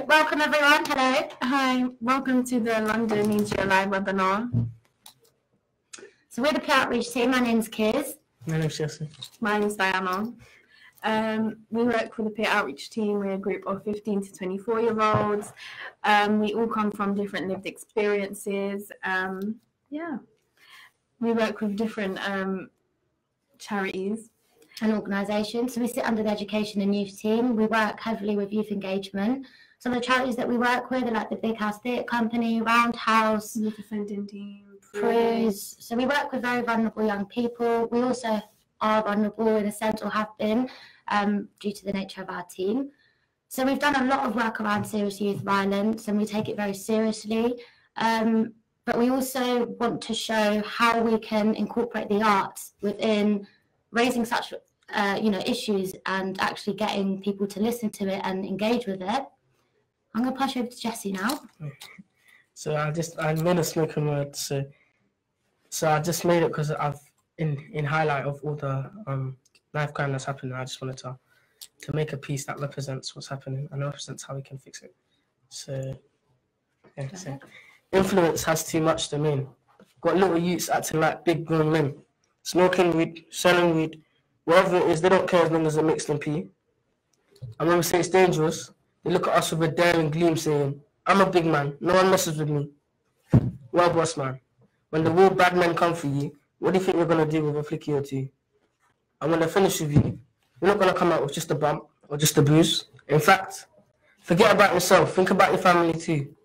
Welcome everyone, hello. Hi, welcome to the London Media Live webinar. So we're the PR Outreach team. My name's Kiz. My name's Jessie. My name's Diana. We work for the peer outreach team. We're a group of 15 to 24-year-olds. We all come from different lived experiences. We work with different charities and organisations. So we sit under the Education and Youth team. We work heavily with youth engagement. Some of the charities that we work with are like the Big House Theatre Company, Roundhouse, the Defending Team, Cruise. So we work with very vulnerable young people. We also are vulnerable in a sense, or have been, due to the nature of our team. So we've done a lot of work around serious youth violence, and we take it very seriously. But we also want to show how we can incorporate the arts within raising such issues and actually getting people to listen to it and engage with it. I'm going to pass you over to Jessie now. So I made a spoken word. So I just made it because I've in highlight of all the knife crime that's happening. I just wanted to make a piece that represents what's happening and represents how we can fix it. So yeah. So influence has too much domain. Got little youths acting like big grown men, smoking weed, selling weed, whatever it is. They don't care as long as it mixed in pee. And when we say it's dangerous, they look at us with a daring gleam saying, I'm a big man, no one messes with me. Well, boss man, when the real bad men come for you, what do you think you're going to do with a flicky or two? And when they're finished with you, you're not going to come out with just a bump or just a bruise. In fact, forget about yourself, think about your family too.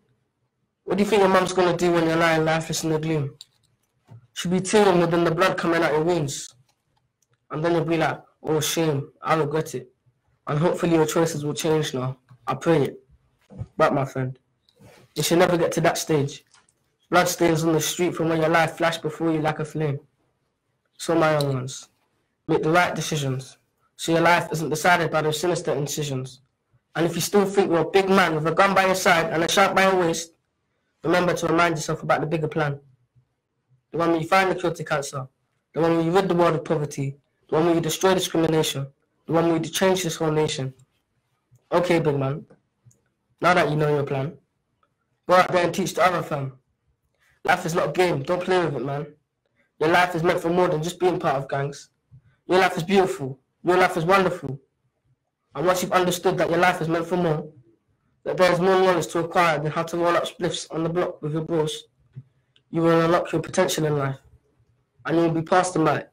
What do you think your mum's going to do when you're lying lifeless in the gloom? She'll be tearing within the blood coming out your wounds. And then you'll be like, oh shame, I regret it. And hopefully your choices will change now. I pray it. But my friend, you should never get to that stage. Blood stains on the street from when your life flashed before you like a flame. So my young ones, make the right decisions, so your life isn't decided by those sinister incisions. And if you still think you're a big man with a gun by your side and a shark by your waist, remember to remind yourself about the bigger plan. The one where you find the cure to cancer, the one where you rid the world of poverty, the one where you destroy discrimination, the one where you change this whole nation. Okay, big man, now that you know your plan, go out there and teach the other fam. Life is not a game, don't play with it, man. Your life is meant for more than just being part of gangs. Your life is beautiful, your life is wonderful. And once you've understood that your life is meant for more, that there is more knowledge to acquire than how to roll up spliffs on the block with your bros, you will unlock your potential in life. And you will be past the mic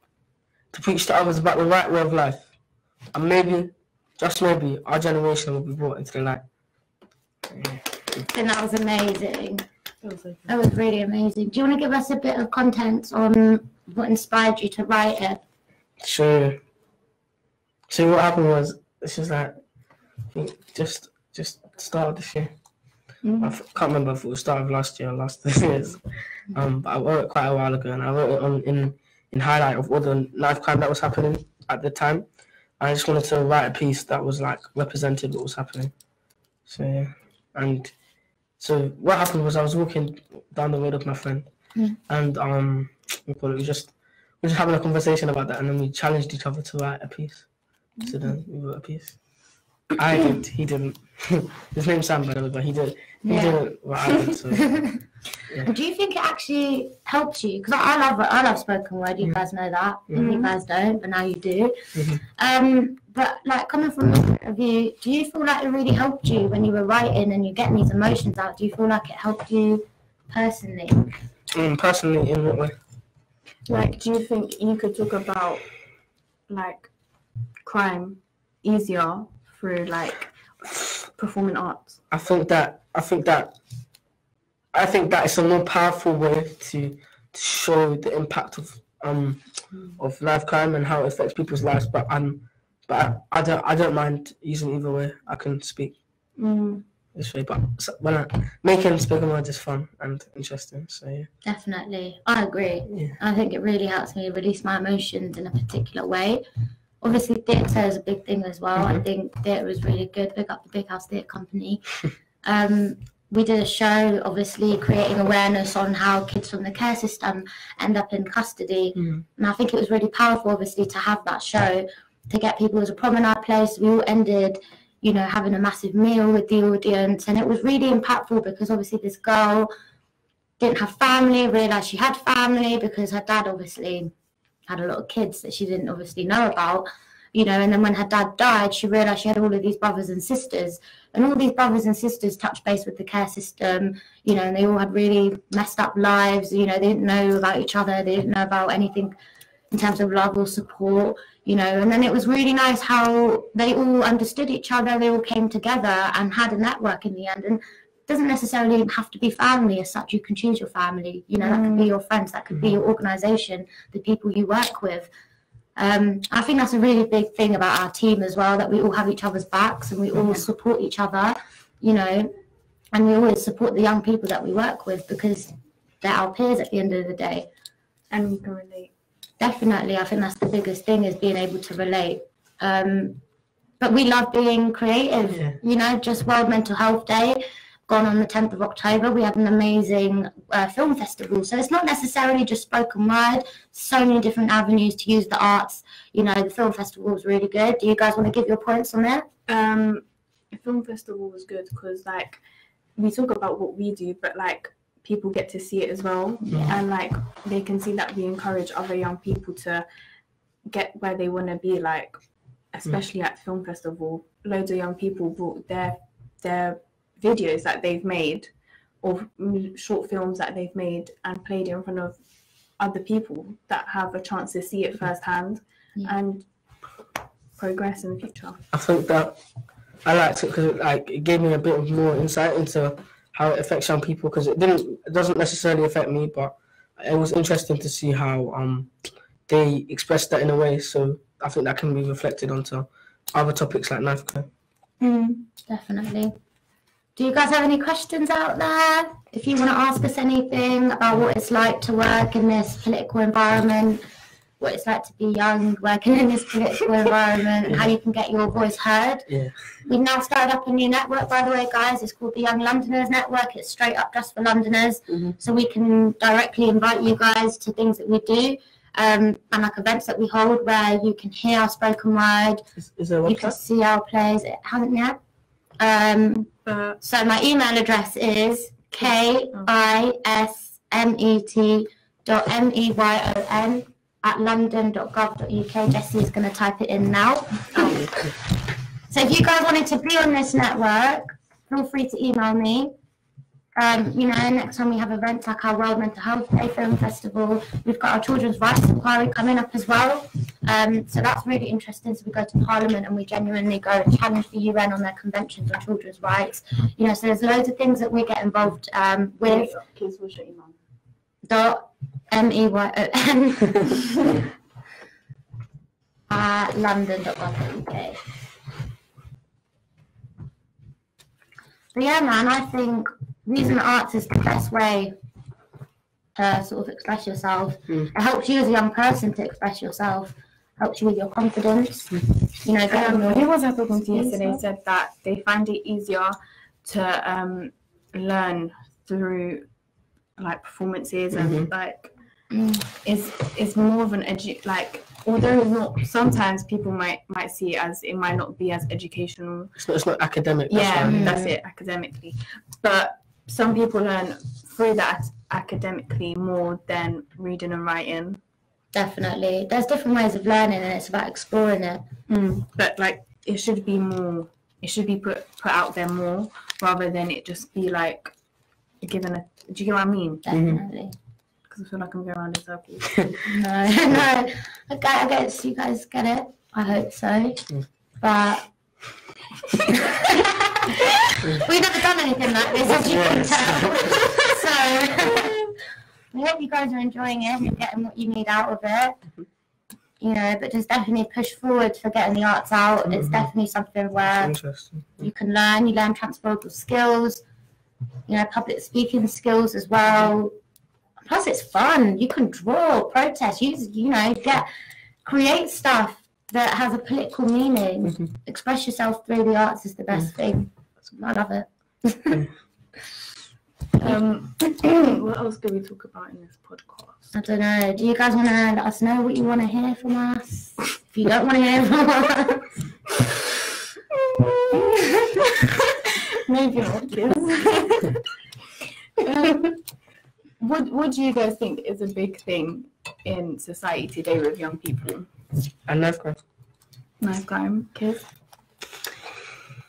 to preach to others about the right way of life. And maybe, just maybe, our generation will be brought into the light. And that was amazing. That was really amazing. Do you want to give us a bit of content on what inspired you to write it? Sure. So what happened was, it's just like, I think just started this year. I can't remember if it was start of last year or last 2 years. But I wrote it quite a while ago, and I wrote it in highlight of all the knife crime that was happening at the time. I just wanted to write a piece that was like represented what was happening. So yeah, and so what happened was I was walking down the road with my friend, and we were just having a conversation about that, and then we challenged each other to write a piece. So then we wrote a piece. I did, he didn't. His name's Sam, by the way, but he didn't write it. So yeah. Do you think it actually helped you? Because I love spoken word. You guys know that. You guys don't, but now you do. But like coming from the point of view, do you feel like it really helped you when you were writing and you're getting these emotions out? Do you feel like it helped you personally? Personally, in what way? Like, do you think you could talk about like crime easier through like performing arts? I think that it's a more powerful way to show the impact of life crime and how it affects people's lives. But I don't mind using either way. I can speak this way, but when making spoken word is fun and interesting. So yeah, definitely, I agree. Yeah. I think it really helps me release my emotions in a particular way. Obviously, theatre is a big thing as well. I think theatre was really good. Big up the Big House Theatre Company. We did a show, obviously, creating awareness on how kids from the care system end up in custody. And I think it was really powerful, obviously, to have that show, to get people. It was a promenade place. We all ended you know, having a massive meal with the audience. And it was really impactful because obviously this girl didn't have family, realised she had family because her dad obviously had a lot of kids that she didn't obviously know about, you know, and then when her dad died, she realised she had all of these brothers and sisters, and all these brothers and sisters touched base with the care system, you know, and they all had really messed up lives, you know, they didn't know about each other, they didn't know about anything in terms of love or support, you know, and then it was really nice how they all understood each other, they all came together and had a network in the end. And it doesn't necessarily have to be family as such. You can choose your family, you know, that could be your friends, that could be your organisation, the people you work with. I think that's a really big thing about our team as well, that we all have each other's backs and we all support each other, you know, and we always support the young people that we work with because they're our peers at the end of the day. And we can relate. Definitely, I think that's the biggest thing, is being able to relate. But we love being creative, you know, just World Mental Health Day, gone on the 10th of October. We had an amazing film festival. So it's not necessarily just spoken word, so many different avenues to use the arts. You know, the film festival was really good. Do you guys want to give your points on that? The film festival was good because, like, we talk about what we do, but, like, people get to see it as well, and like they can see that we encourage other young people to get where they want to be, like especially at the film festival. Loads of young people brought their videos that they've made or short films that they've made and played in front of other people that have a chance to see it firsthand and progress in the future. I think that I liked it because it gave me a bit of more insight into how it affects young people, because it doesn't necessarily affect me, but it was interesting to see how they expressed that in a way. So I think that can be reflected onto other topics like knife care. Definitely. Do you guys have any questions out there? If you want to ask us anything about what it's like to work in this political environment, what it's like to be young working in this political environment, and how you can get your voice heard. We've now started up a new network, by the way, guys. It's called the Young Londoners Network. It's straight up just for Londoners. So we can directly invite you guys to things that we do, and like events that we hold where you can hear our spoken word. Is there a website? You can see our plays. It hasn't yet. So my email address is kismet.meyon@london.gov.uk. Jessie is going to type it in now. So if you guys wanted to be on this network, feel free to email me. You know, next time we have events like our World Mental Health Day Film Festival, we've got our Children's Rights Inquiry coming up as well. So that's really interesting. So we go to Parliament and we genuinely go and challenge the UN on their conventions on children's rights. You know, so there's loads of things that we get involved with. Please, what's your email? .meyon @london.gov.uk. But yeah, man, I think using the arts is the best way to sort of express yourself. It helps you as a young person to express yourself, helps you with your confidence. You know, who was I talking to yesterday said that they find it easier to learn through like performances and like it's more of an although not, sometimes people might see it as it might not be as educational. It's not academic. That's it, academically. But some people learn through that academically more than reading and writing. Definitely. There's different ways of learning and it's about exploring it. But like it should be put out there more rather than it just be like given a, do you get what I mean? Definitely. Because I feel like I'm going around in circles. No. I guess you guys get it. I hope so. But we've never done anything like this, as you can tell. So I hope you guys are enjoying it and getting what you need out of it. You know, but just definitely push forward for getting the arts out. It's definitely something where you can learn. You learn transferable skills. You know, public speaking skills as well. Plus, it's fun. You can draw, protest, create stuff that has a political meaning. Express yourself through the arts is the best thing. I love it. What else can we talk about in this podcast? I don't know. Do you guys want to let us know what you want to hear from us? If you don't want to hear from us. moving on, what do you guys think is a big thing in society today with young people? And knife crime. Knife crime, kids.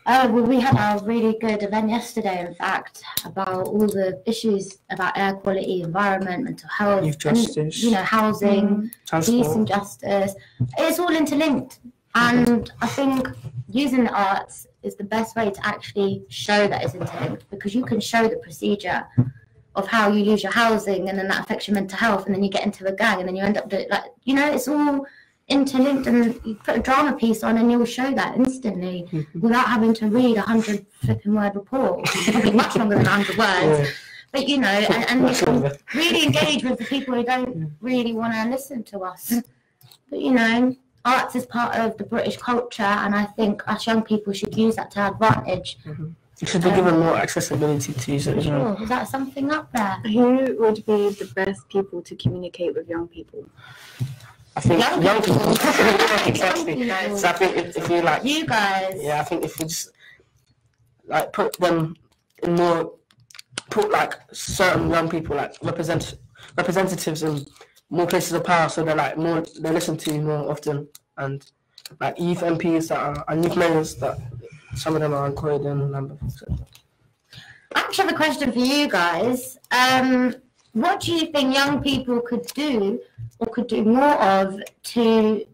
Well, we had a really good event yesterday, in fact, about all the issues about air quality, environment, mental health, Youth justice, and, housing, transport. peace and justice. It's all interlinked. And I think using the arts is the best way to actually show that it's interlinked, because you can show the procedure of how you lose your housing, and then that affects your mental health, and then you get into a gang, and then you end up doing, it's all interlinked, and you put a drama piece on and you'll show that instantly without having to read 100 flipping word report, probably much longer than 100 words. But and you can really engage with the people who don't really want to listen to us. But arts is part of the British culture, and I think us young people should use that to our advantage. You should be given more accessibility to use it as well. Is that something up there? Who would be the best people to communicate with young people? I think young people. Exactly. So I think if you you guys. Yeah, I think if you just put them in more, put certain young people representatives in more places of power, so they're listened to more often, and youth MPs and youth mayors that some of them are encouraged in. I actually have a question for you guys. What do you think young people could do or could do more of to,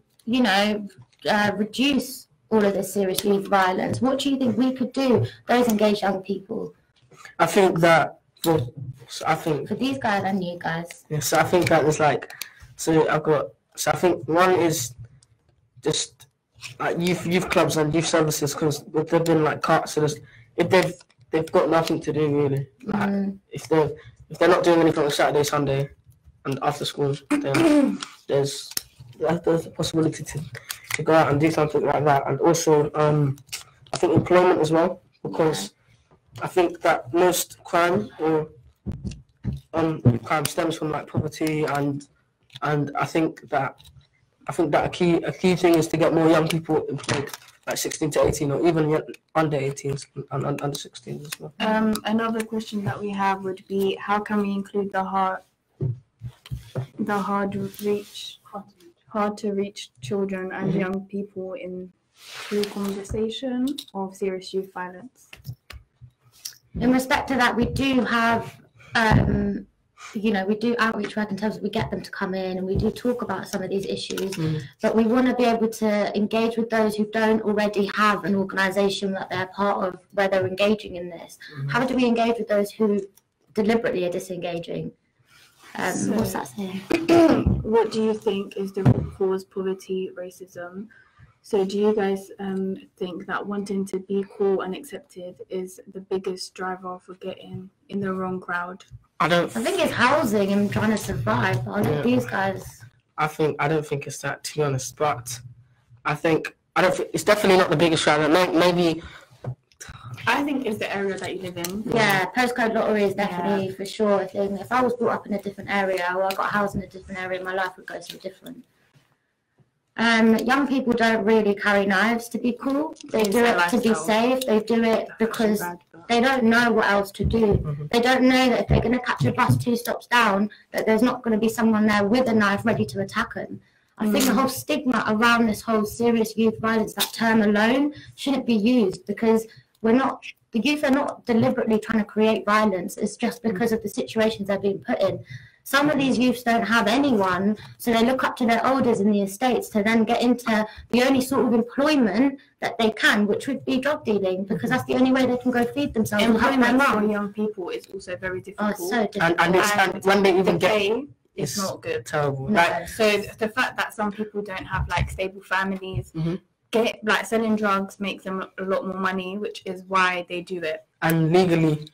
reduce all of this serious youth violence? What do you think we could do, those engaged young people? I think that for these guys and you guys. Yeah, so I think that is I think one is just youth clubs and youth services, because they've been so if they've got nothing to do really. If they're not doing anything on Saturday, Sunday, and after school, then there's the possibility to go out and do something like that. And also, I think employment as well, because I think that most crime stems from poverty, and I think that a key thing is to get more young people employed, 16 to 18, or even under 18s and under 16s as well. Another question that we have would be, how can we include the hard to reach children and young people through conversation of serious youth violence? In respect to that, we do have we do outreach work in terms of we get them to come in and we do talk about some of these issues, but we want to be able to engage with those who don't already have an organisation that they're part of where they're engaging in this. How do we engage with those who deliberately are disengaging? What's that saying? What do you think is the root cause poverty, racism? So do you guys think that wanting to be cool and accepted is the biggest driver for getting in the wrong crowd? I think it's housing and trying to survive. I'll let these guys. I don't think it's that, to be honest. But I don't think it's definitely not the biggest driver. Maybe. I think it's the area that you live in. Yeah, postcode lottery is definitely for sure a thing. If I was brought up in a different area or I got a house in a different area, my life would go so different. Young people don't really carry knives to be cool. They do it to be safe. They do it because they don't know what else to do. They don't know that if they're going to catch a bus 2 stops down, that there's not going to be someone there with a knife ready to attack them. I think the whole stigma around this whole serious youth violence, that term alone, shouldn't be used, because the youth are not deliberately trying to create violence. It's just because of the situations they're being put in. Some of these youths don't have anyone, so they look up to their elders in the estates to then get into the only sort of employment that they can, which would be drug dealing, because that's the only way they can go feed themselves. Employment for young people is also very difficult. Oh, so difficult. And when they even get it's not good. Terrible. No. So the fact that some people don't have stable families, selling drugs makes them a lot more money, which is why they do it. And legally,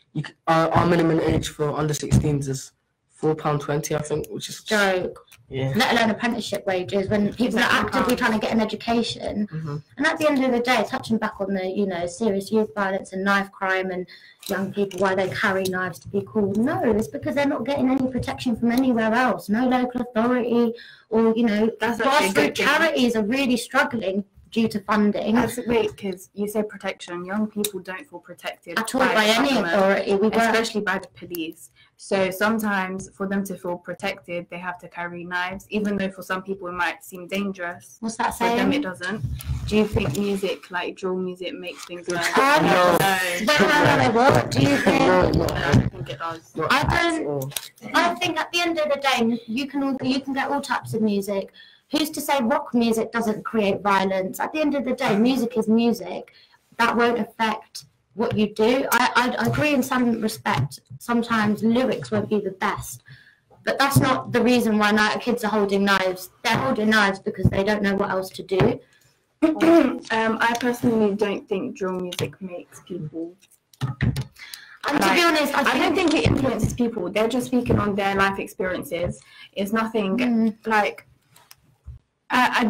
our minimum age for under 16s is £4.20, I think, which is joke. Yeah. Let alone apprenticeship wages when people are actively trying to get an education. And at the end of the day, touching back on the serious youth violence and knife crime and young people, why they carry knives to be cool. No, it's because they're not getting any protection from anywhere else. No local authority or grassroots charities are really struggling due to funding. Wait, because you say protection. Young people don't feel protected at all by any authority, especially by the police. So sometimes for them to feel protected, they have to carry knives, even though for some people it might seem dangerous. What's that saying? For them it doesn't. Do you think music, like drill music, makes things worse? No. What do you think? I don't think it does. I think at the end of the day, you can get all types of music. Who's to say rock music doesn't create violence? At the end of the day, music is music. That won't affect what you do. I agree in some respect. Sometimes lyrics won't be the best, but that's not the reason why kids are holding knives. They're holding knives because they don't know what else to do. I personally don't think drill music makes people. And to be honest, I don't think it influences people. They're just speaking on their life experiences. It's nothing like.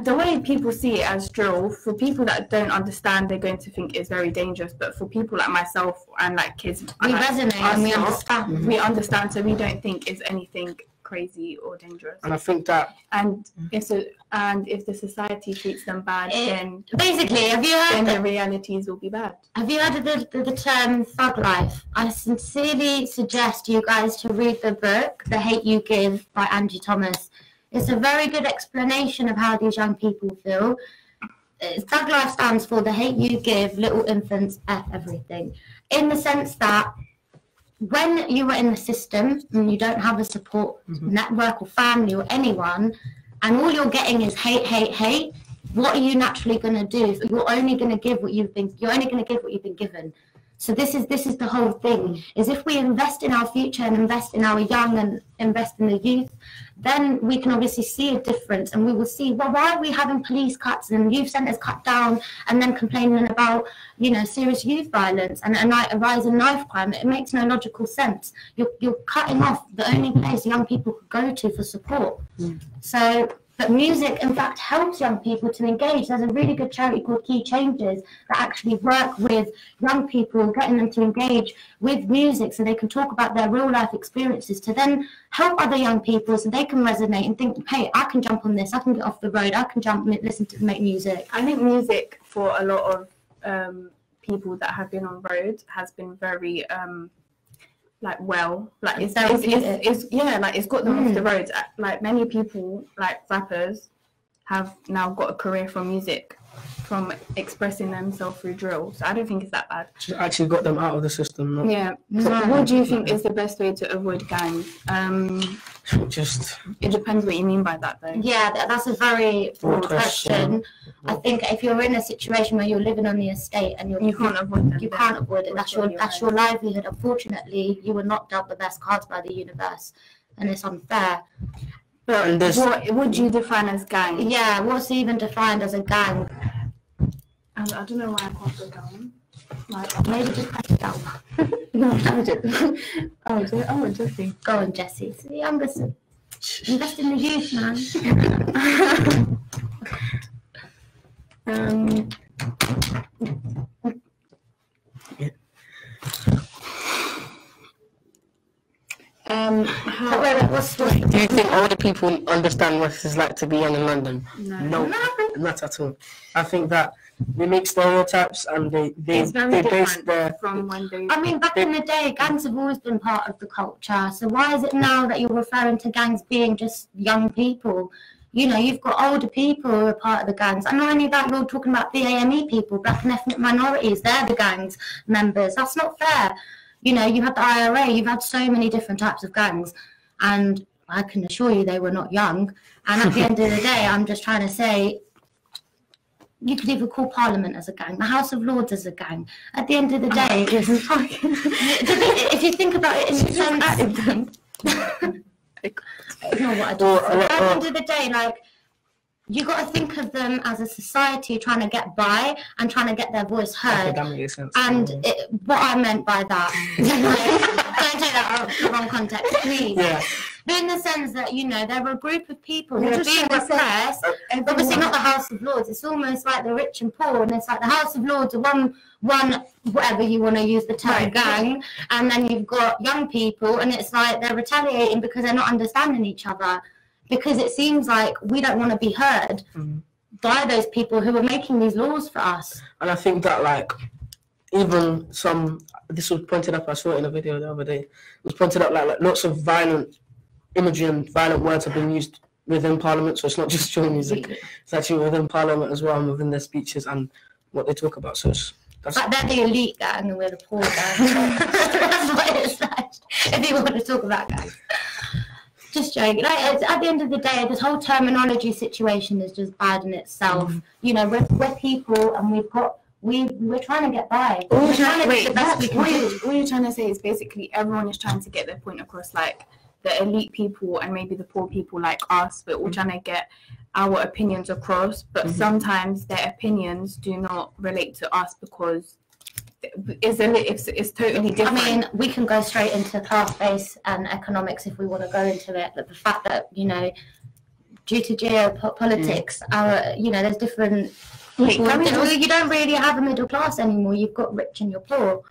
The way people see it as drill, for people that don't understand, they're going to think it's very dangerous. But for people like myself and like kids, we resonate and we understand. We understand, so we don't think it's anything crazy or dangerous. And I think that, if the society treats them bad, then basically, have you heard? Then the realities will be bad. Have you heard of the term thug life? I sincerely suggest you guys to read the book "The Hate You Give" by Angie Thomas. It's a very good explanation of how these young people feel. Thug life stands for the hate you give little infants F everything. In the sense that when you are in the system and you don't have a support network or family or anyone, and all you're getting is hate, hate, hate, what are you naturally going to do? You're only going to give what you've been given. So this is the whole thing, is if we invest in our future and invest in our young and invest in the youth, then we can obviously see a difference, and we will see, well, why are we having police cuts and youth centres cut down and then complaining about, serious youth violence and a rise in knife crime? It makes no logical sense. You're cutting off the only place young people could go to for support. So, but music, in fact, helps young people to engage. There's a really good charity called Key Changes that actually work with young people, getting them to engage with music so they can talk about their real life experiences, to then help other young people so they can resonate and think, hey, I can jump on this, I can get off the road, I can jump and listen to make music. I think music for a lot of people that have been on road has been very it's got them off the road. Like many people, like rappers, have now got a career from music, from expressing themselves through drill. So I don't think it's that bad. Just actually got them out of the system. So what do you think is the best way to avoid gangs? It depends what you mean by that, though. Yeah, that's a very broad question. I think if you're in a situation where you're living on the estate and you can't avoid them, you can't avoid it. That's your livelihood. Unfortunately, you were not dealt the best cards by the universe, and it's unfair. But what do you define as gang? Yeah, what's even defined as a gang? I don't know why I can't go down. Maybe just press it down. No, I didn't. Oh, Jessie. Go on, Jessie. It's the youngest. Invest in the youth, man. Do you think older people understand what it's like to be young in London? No, not at all. I think that they make stereotypes and they base their from when they. I mean, back in the day, gangs have always been part of the culture. So why is it now that you're referring to gangs being just young people? You've got older people who are part of the gangs. And not only that, you're talking about BAME people, black and ethnic minorities. They're the gangs members. That's not fair. You had the IRA. You've had so many different types of gangs, and I can assure you they were not young. And at the end of the day, I'm just trying to say, you could even call Parliament as a gang, the House of Lords as a gang. At the end of the day, if you think about it in the sense, ignore what I do. At the end of the day, you got to think of them as a society trying to get by and trying to get their voice heard. That makes sense. And what I meant by that, don't take that out of the wrong context, please. Yeah. But in the sense that, there were a group of people who are being repressed, obviously not the House of Lords. It's almost like the rich and poor, and it's like the House of Lords are one whatever you want to use the term gang, and then you've got young people, and it's like they're retaliating because they're not understanding each other, because it seems like we don't want to be heard. by those people who are making these laws for us. And I think that, like, even this was pointed up, I saw it in a video the other day, it was pointed up like lots of violent imagery and violent words have been used within Parliament, so it's not just during music, it's actually within Parliament as well, and within their speeches and what they talk about. So but they're the elite gang and we're the poor gang. That's what it's like, if you want to talk about gangs. Just joking. Like, at the end of the day, this whole terminology situation is just bad in itself. You know, we're people, and we're trying to get by. We're trying to do the best we can do. What you're trying to say is basically everyone is trying to get their point across. Like the elite people and maybe the poor people like us, we're all trying to get our opinions across. But sometimes their opinions do not relate to us because it's totally different. I mean, we can go straight into class-based and economics if we want to go into it, but the fact that, you know, due to geopolitics, there's different people. You don't really have a middle class anymore. You've got rich and you're poor.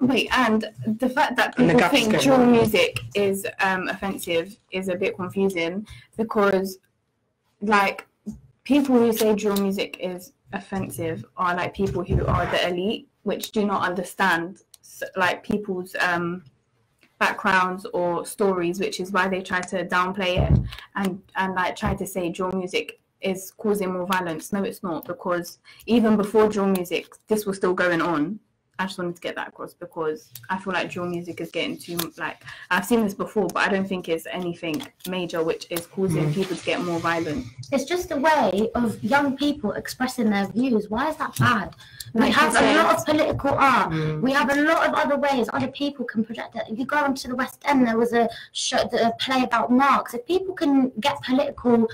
Wait, and the fact that people think drill music is offensive is a bit confusing, because, like, people who say drill music is offensive are like people who are the elite, which do not understand like people's backgrounds or stories, which is why they try to downplay it and like try to say drill music is causing more violence. No, it's not, because even before drill music, this was still going on. I just wanted to get that across because I feel like drill music is getting too, like, I've seen this before, but I don't think it's anything major which is causing people to get more violent. It's just a way of young people expressing their views. Why is that bad? We have a lot of political art. We have a lot of other ways other people can project it. If you go onto the West End, there was a play about Marx. If people can get political,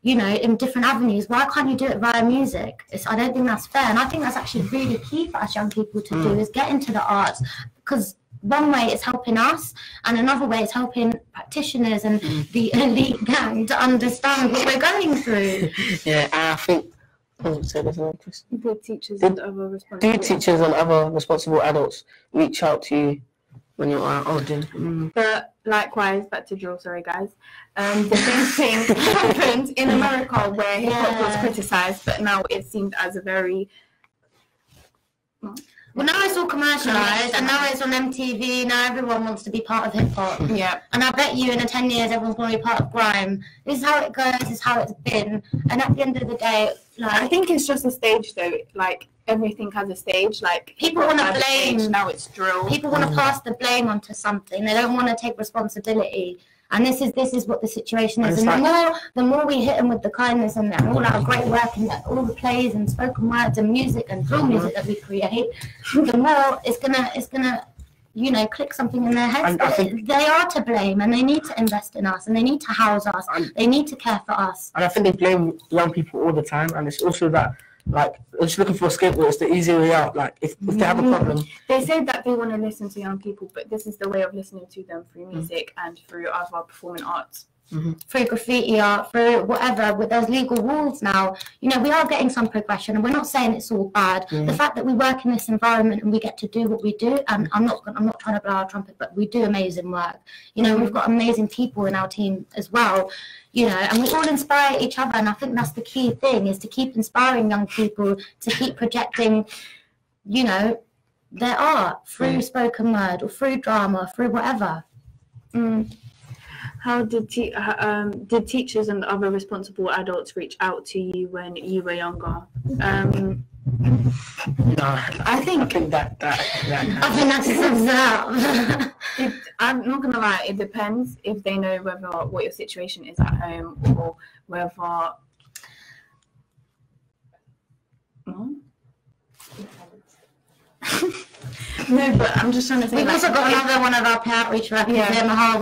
you know, in different avenues, why can't you do it via music? I don't think that's fair, and I think that's actually really key for us young people to do, is get into the arts, because one way it's helping us, and another way it's helping practitioners and the elite gang to understand what we're going through. Yeah, and I think Do teachers and other responsible adults reach out to you when you're older? But likewise, back to drill, sorry guys. The same thing happened in America where hip hop was criticised, but now it seemed as a very Well, now it's all commercialised, and now it's on MTV. Now everyone wants to be part of hip hop. Yeah. And I bet you in 10 years, everyone's going to be part of grime. This is how it goes. This is how it's been. And at the end of the day, like, I think it's just a stage, though. Like, everything has a stage. Like, people want to blame. Stage, now it's drill. People want to pass the blame onto something. They don't want to take responsibility. And this is what the situation is. And the more we hit them with the kindness and all our great work and all the plays and spoken words and music and drill music that we create, the more it's gonna you know, click something in their heads. They are to blame, and they need to invest in us, and they need to house us. They need to care for us. And I think they blame young people all the time, and it's also that, like, they're just looking for a scapegoat. It's the easy way out. Like, if they have a problem. They say that they want to listen to young people, but this is the way of listening to them through music and through other performing arts. Through graffiti art, through whatever, with those legal rules now, you know, we are getting some progression, and we're not saying it's all bad. The fact that we work in this environment and we get to do what we do, and I'm not trying to blow our trumpet, but we do amazing work. You know, we've got amazing people in our team as well, you know, and we all inspire each other, and I think that's the key thing, is to keep inspiring young people to keep projecting, you know, their art through spoken word or through drama, through whatever. How did teachers and other responsible adults reach out to you when you were younger? No, I think that I think that's up. I'm not gonna lie, it depends if they know what your situation is at home, or whether No, but I'm just trying to say. We've also got another one of our pay outreach workers, Mahal.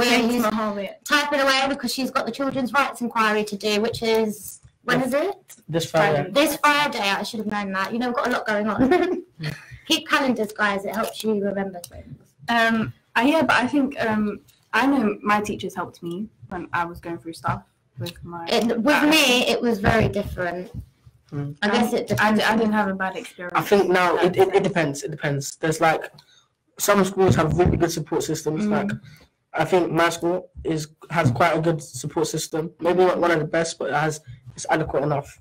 Typing away because she's got the children's rights inquiry to do, which is, when is it? This Friday. This Friday. I should have known that. You know, we've got a lot going on. Keep calendars, guys. It helps you remember things. Yeah, but I think I know my teachers helped me when I was going through stuff with my. With me, it was very different. I guess it depends. I didn't have a bad experience. I think now it depends. It depends. There's like some schools have really good support systems. Like I think my school has quite a good support system. Maybe not one of the best, but it's adequate enough.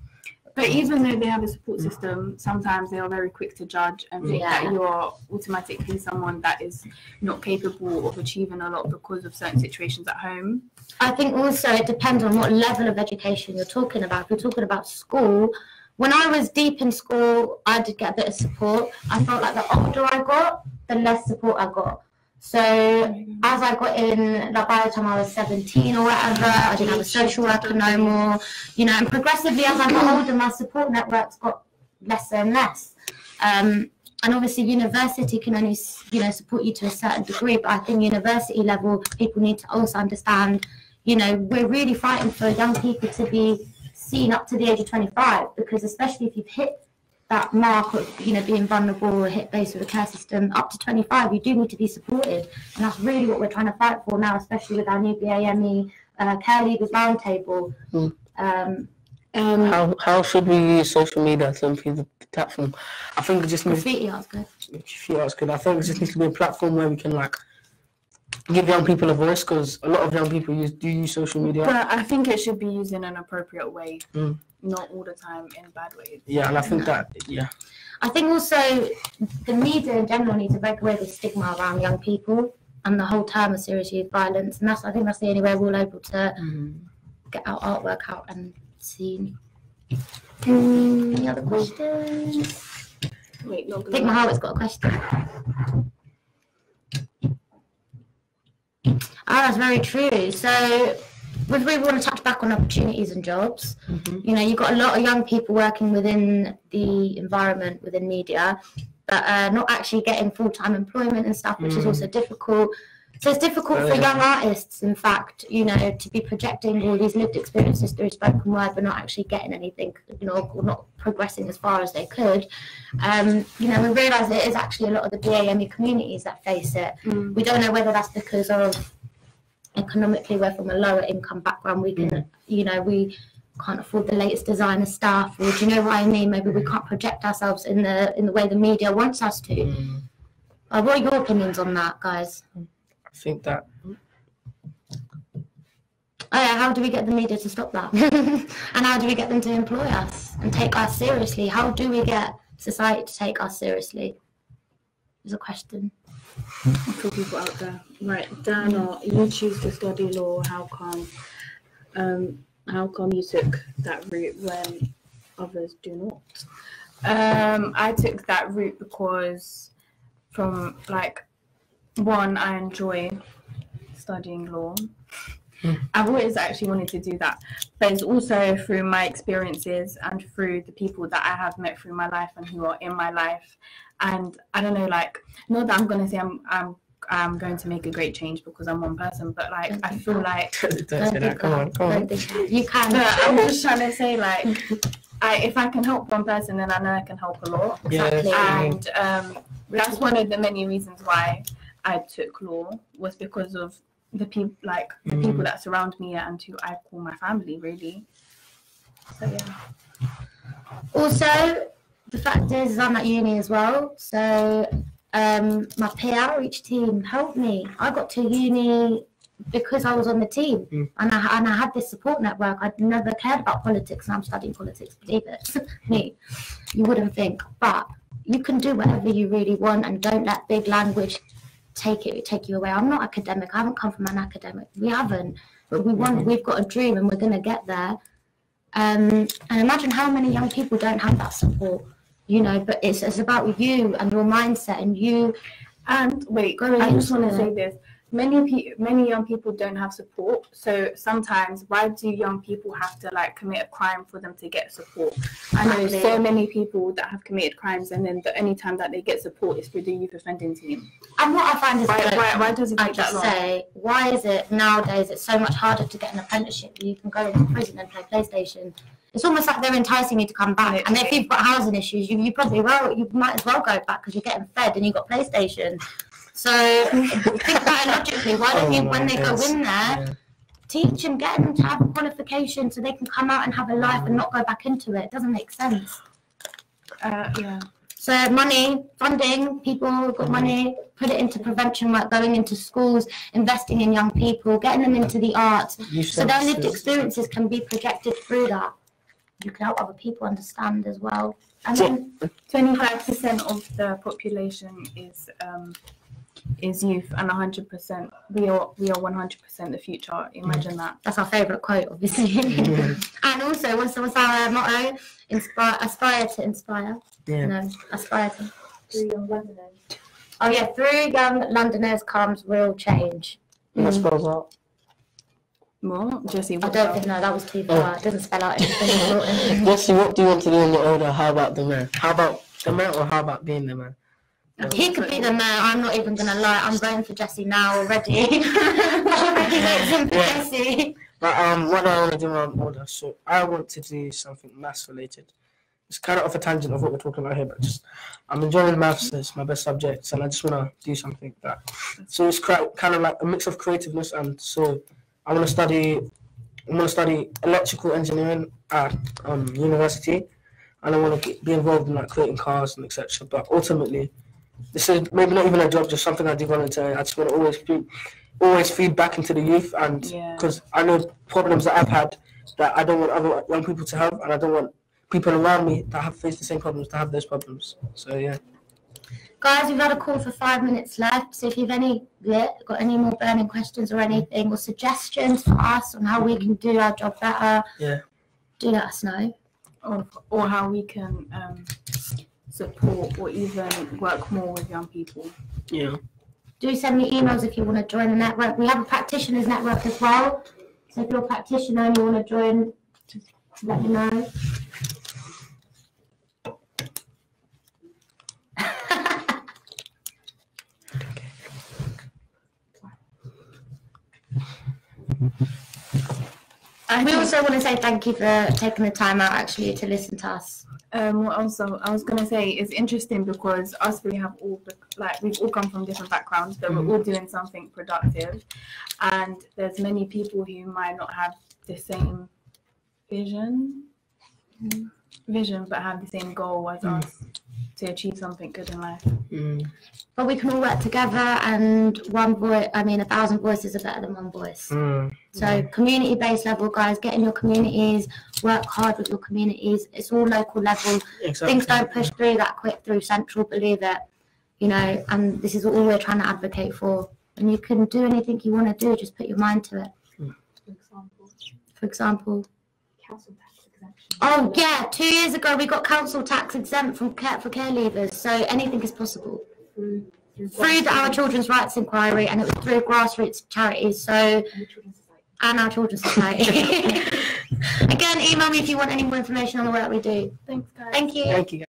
But even though they have a support system, sometimes they are very quick to judge and think that you are automatically someone that is not capable of achieving a lot because of certain situations at home. I think also it depends on what level of education you're talking about. If you're talking about school, when I was deep in school, I did get a bit of support. I felt like the older I got, the less support I got. So as I got in, like by the time I was 17 or whatever, I didn't have a social worker no more, you know, and progressively as I got older, my support networks got less and less. And obviously university can only, you know, support you to a certain degree, but I think university level, people need to also understand, you know, we're really fighting for young people to be seen up to the age of 25, because especially if you've hit that mark of, you know, being vulnerable or hit base with a care system up to 25, you do need to be supported, and that's really what we're trying to fight for now, especially with our new BAME Care Leaders Roundtable. How should we use social media to improve the platform? I think it just needs. Graffiti art's good. Graffiti art's good. I think it just needs to be a platform where we can like give young people a voice, because a lot of young people do use social media. But I think it should be used in an appropriate way, not all the time in bad ways. Yeah, and I think that, I think also the media in general needs to break away the stigma around young people and the whole term of serious youth violence, and I think that's the only way we're all able to get our artwork out and seen. Any other questions? Wait, I think Mohammed's got a question. That's very true. So if we want to touch back on opportunities and jobs, you know, you've got a lot of young people working within the environment, within media, but not actually getting full-time employment and stuff, which is also difficult. So it's difficult for young artists, in fact, you know, to be projecting all these lived experiences through spoken word, but not actually getting anything, you know, or not progressing as far as they could. You know, we realise it is actually a lot of the BAME communities that face it. We don't know whether that's because of economically we're from a lower income background. We can, you know, we can't afford the latest designer stuff, or do you know what I mean? Maybe we can't project ourselves in the way the media wants us to. What are your opinions on that, guys? I think that. How do we get the media to stop that? And how do we get them to employ us and take us seriously? How do we get society to take us seriously? Is a question. For people out there, right? Dana, you choose to study law. How come you took that route when others do not? I took that route because, from like, one, I enjoy studying law. I've always actually wanted to do that, but it's also through my experiences and through the people that I have met through my life and who are in my life. And I don't know, like, not that I'm going to say I'm going to make a great change because I'm one person, but like, I feel like don't say that. Come on. You can. I'm just trying to say, like, if I can help one person, then I know I can help a lot. Exactly. And that's one of the many reasons why I took law, was because of the people, like the people that surround me and who I call my family, really. So yeah. Also, the fact is I'm at uni as well, so my peer outreach team helped me. I got to uni because I was on the team, and I had this support network. I'd never cared about politics, and I'm studying politics, believe it. Me, you wouldn't think, but you can do whatever you really want, and don't let big language take you away. I'm not academic. I haven't come from an academic. We haven't, but we've got a dream, and we're gonna get there. And imagine how many young people don't have that support, you know. But it's about you and your mindset and you. And wait, I just want to say this. Many young people don't have support. So sometimes, why do young people have to like commit a crime for them to get support? I know so many people that have committed crimes, and then the only time that they get support is through the youth offending team. And what I find is why does it take that long? Say, why is it nowadays it's so much harder to get an apprenticeship? You can go into prison and play PlayStation. It's almost like they're enticing you to come back. And if you've got housing issues, you might as well go back because you're getting fed and you've got PlayStation. So think biologically, why don't you, when they go in there, teach and get them to have a qualification so they can come out and have a life and not go back into it? It doesn't make sense. Yeah. So money, funding, people who've got money, put it into prevention work, going into schools, investing in young people, getting them into the arts, so their lived experiences can be projected through that. you can help other people understand as well. And then 25% of the population is youth, and 100% we are 100% the future. Imagine that. That's our favourite quote, obviously. And also, what's our motto? Aspire to inspire. Yeah. No, aspire to. Through young Londoners. Oh yeah, through young Londoners comes real change. That spells out. What? Jessie, I don't think that was too far. It doesn't spell out anything. Jessie, what do you want to do when you're older? How about the mayor? How about the mayor, or how about being the mayor? He could be the mayor. I'm not even gonna lie. I'm voting for Jessie now already. Already voting for Jessie. But what do I want to do when I'm older? So I want to do something maths related. It's kind of off a tangent of what we're talking about here, but just I'm enjoying maths. It's my best subject, and I just want to do something that. So it's kind of like a mix of creativeness, and so I want to study electrical engineering at university, and I want to be involved in like creating cars and etc. But ultimately, this is maybe not even a job, just something I do voluntarily. I just want to always feed back into the youth, and because I know problems that I've had that I don't want other young people to have, and I don't want people around me that have faced the same problems to have those problems. So yeah. Guys, we've had a call for 5 minutes left, so if you've got any more burning questions or anything, or suggestions for us on how we can do our job better, do let us know. Or how we can support or even work more with young people. Yeah. Do send me emails if you want to join the network. We have a practitioners network as well, so if you're a practitioner and you want to join, just let me know. We also want to say thank you for taking the time out actually to listen to us. Also, I was going to say it's interesting because us three have we've all come from different backgrounds, but we're all doing something productive, and there's many people who might not have the same vision, but have the same goal as us to achieve something good in life. But we can all work together, and 1,000 voices are better than one voice. So community-based level, guys, get in your communities, work hard with your communities. It's all local level. Exactly. Things don't push through that quick through central, believe it. And this is all we're trying to advocate for. And you can do anything you want to do, just put your mind to it. For example. Council tax exemption. Oh yeah, 2 years ago we got council tax exempt for care leavers, so anything is possible. Through our Children's Rights Inquiry, and it was through grassroots charities, and our Children's Society. Again, email me if you want any more information on the work we do. Thanks, guys. Thank you. Thank you.